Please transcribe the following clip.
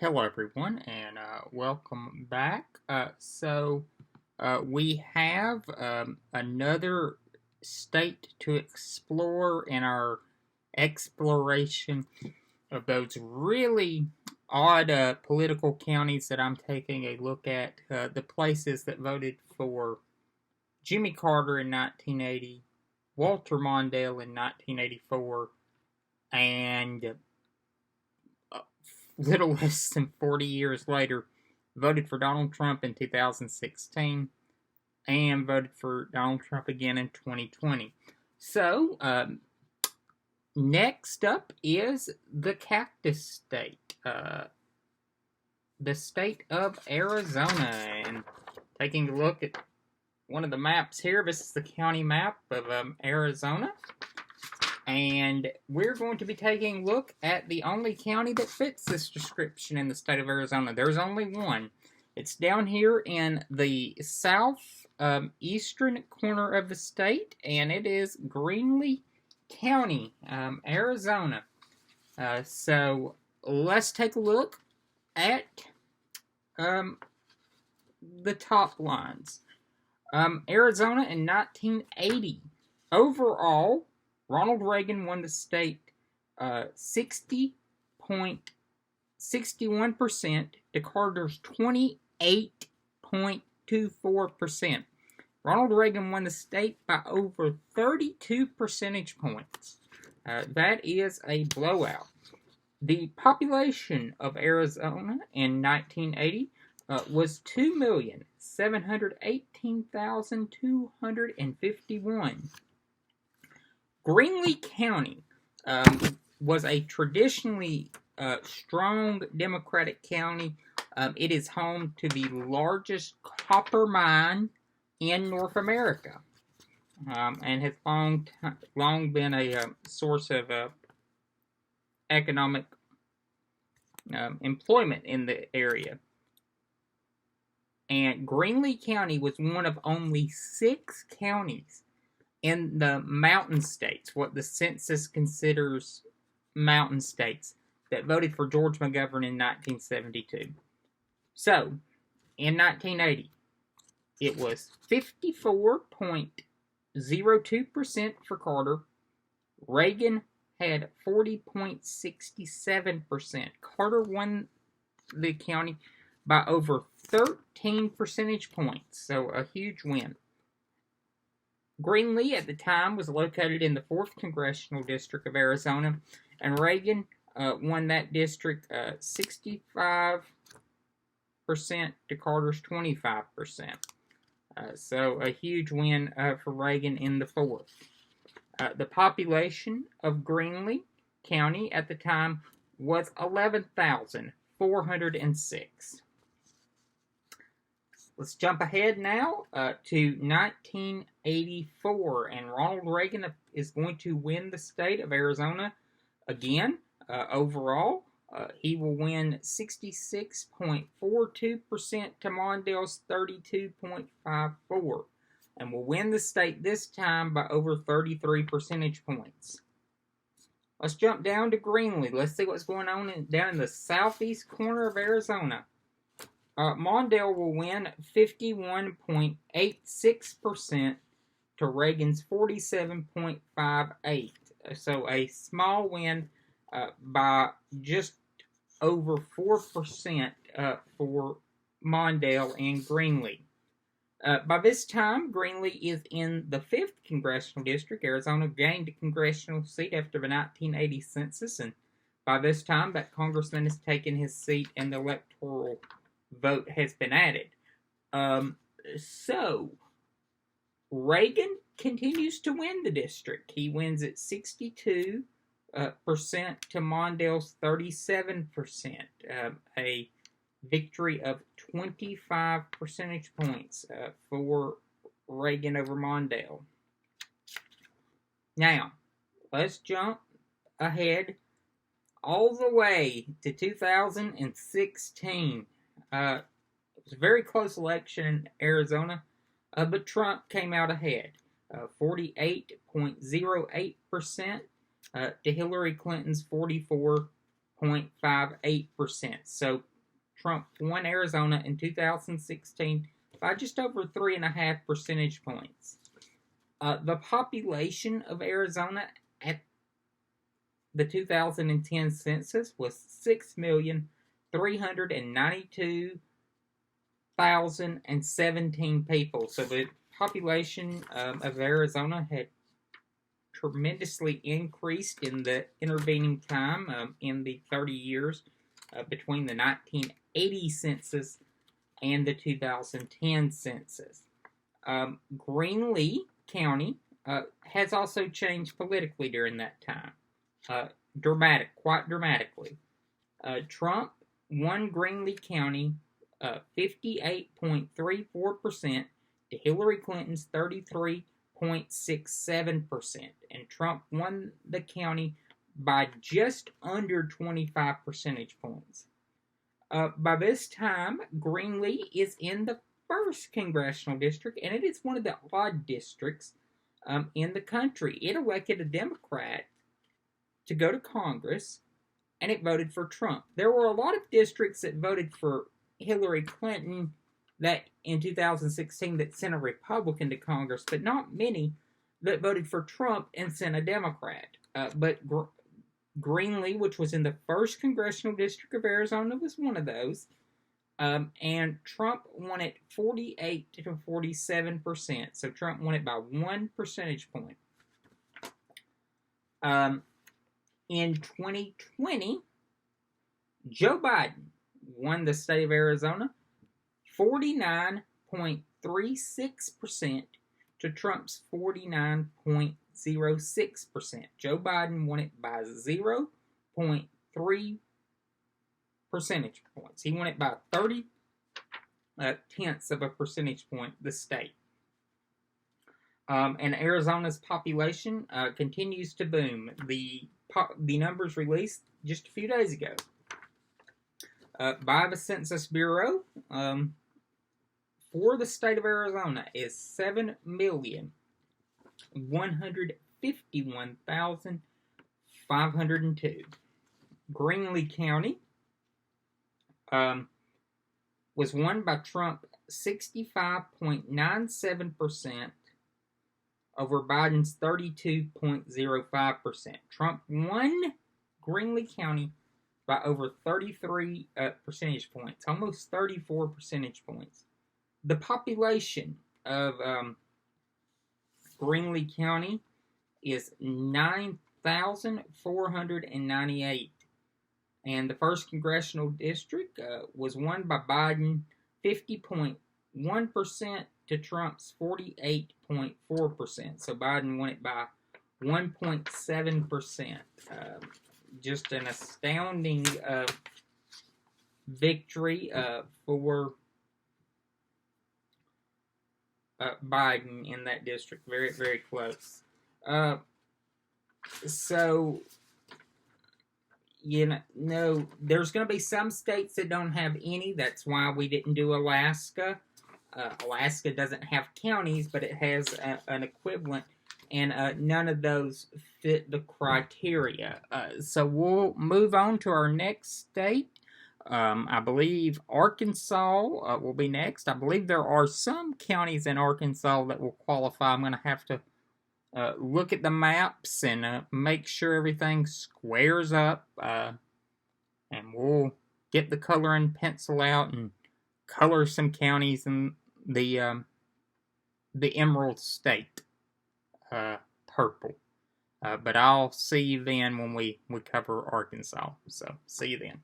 Hello, everyone, and welcome back. We have another state to explore in our exploration of those really odd political counties that I'm taking a look at. The places that voted for Jimmy Carter in 1980, Walter Mondale in 1984, and little less than 40 years later, voted for Donald Trump in 2016 and voted for Donald Trump again in 2020. Next up is the Cactus State, the state of Arizona. And taking a look at one of the maps here, this is the county map of Arizona. And we're going to be taking a look at the only county that fits this description in the state of Arizona. There's only one. It's down here in the southeastern corner of the state, and it is Greenlee County, Arizona. So let's take a look at the top lines. Arizona in 1980. Overall, Ronald Reagan won the state 60.61% to Carter's 28.24%. Ronald Reagan won the state by over 32 percentage points. That is a blowout. The population of Arizona in 1980 was 2,718,251. Greenlee County was a traditionally strong Democratic county. It is home to the largest copper mine in North America, and has long been a source of economic employment in the area. And Greenlee County was one of only 6 counties in the mountain states, what the census considers mountain states, that voted for George McGovern in 1972. So, in 1980, it was 54.02% for Carter. Reagan had 40.67%. Carter won the county by over 13 percentage points, so a huge win. Greenlee at the time was located in the 4th Congressional District of Arizona, and Reagan won that district 65% to Carter's 25%. So a huge win for Reagan in the 4th. The population of Greenlee County at the time was 11,406. Let's jump ahead now to 1984, and Ronald Reagan is going to win the state of Arizona again. Overall, he will win 66.42% to Mondale's 32.54, and will win the state this time by over 33 percentage points. Let's jump down to Greenlee. Let's see what's going on down in the southeast corner of Arizona. Mondale will win 51.86% to Reagan's 47.58%. So a small win by just over 4% for Mondale and Greenlee. By this time, Greenlee is in the 5th Congressional District. Arizona gained a congressional seat after the 1980 census, and by this time, that congressman has taken his seat and the electoral vote has been added. So, Reagan continues to win the district. He wins at 62% to Mondale's 37%. A victory of 25 percentage points for Reagan over Mondale. Now, let's jump ahead all the way to 2016. It was a very close election in Arizona, but Trump came out ahead, 48.08% to Hillary Clinton's 44%. 0.58%. So Trump won Arizona in 2016 by just over 3.5 percentage points. The population of Arizona at the 2010 census was 6,392,017 people. So the population of Arizona had tremendously increased in the intervening time in the 30 years between the 1980 census and the 2010 census. Greenlee County has also changed politically during that time. Quite dramatically. Trump won Greenlee County 58.34% to Hillary Clinton's 33.67%. And Trump won the county by just under 25 percentage points. By this time, Greenlee is in the 1st congressional district, and it is one of the odd districts in the country. It elected a Democrat to go to Congress, and it voted for Trump. There were a lot of districts that voted for Hillary Clinton that in 2016 that sent a Republican to Congress, but not many that voted for Trump and sent a Democrat. But Greenlee, which was in the 1st congressional district of Arizona, was one of those. And Trump won it 48 to 47%. So Trump won it by 1 percentage point. In 2020, Joe Biden won the state of Arizona 49.36% to Trump's 49.06%. Joe Biden won it by 0.3 percentage points. He won it by 30 tenths of a percentage point, the state. And Arizona's population continues to boom. The numbers released just a few days ago by the Census Bureau for the state of Arizona is 7,151,502. Greenlee County was won by Trump 65.97% over Biden's 32.05%. Trump won Greenlee County by over 33 percentage points, almost 34 percentage points. The population of Greenlee County is 9,498. And the 1st congressional district was won by Biden 50.1% to Trump's 48.4%. So Biden won it by 1.7%. Just an astounding victory for Biden in that district. Very, very close. So, you know, there's going to be some states that don't have any. That's why we didn't do Alaska. Alaska doesn't have counties, but it has an equivalent, and none of those fit the criteria. So we'll move on to our next state. I believe Arkansas will be next. I believe there are some counties in Arkansas that will qualify. I'm going to have to look at the maps and make sure everything squares up. And we'll get the coloring pencil out and color some counties in the Emerald State purple. But I'll see you then when we cover Arkansas. So, see you then.